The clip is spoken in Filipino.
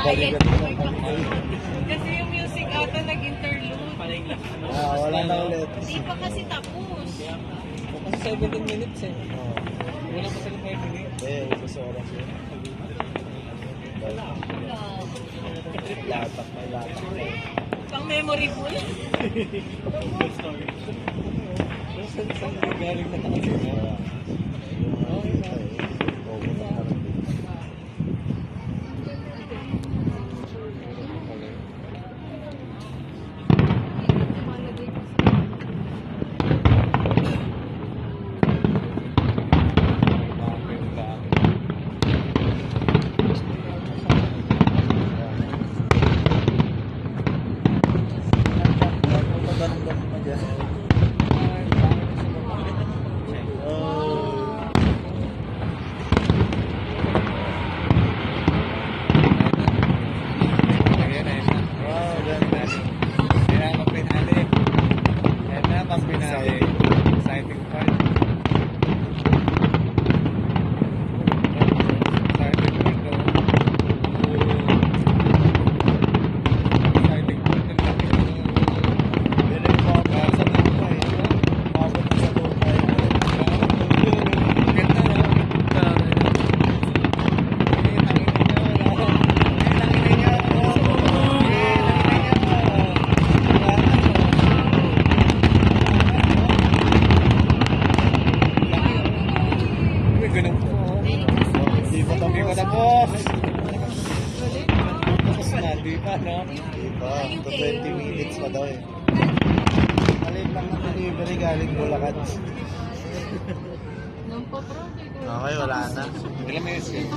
Balikan mo ng konti. Kasi yung music ata nag-interlude. Wala na ulit. Hindi pa kasi tapos. Kasi 17 minutes eh. Oo. Wala pa sila 5 minutes. Ubus oras yun. Wala. Latak na latak na. Pang memory full. Saan galing na nakasila? Exciting part. Exciting part daw. Exciting part ng laki ng sa lupay. Mabot sa lupay. Ganda na. Ganun po. Di pa Hindi pa tapos. tapos. Tapos na, di pa, no? Di pa. 20 minutes pa daw eh. Alin lang ang delivery galing Bulacan. Nung pa-pro. Okay, wala na. Ilang minutes yun?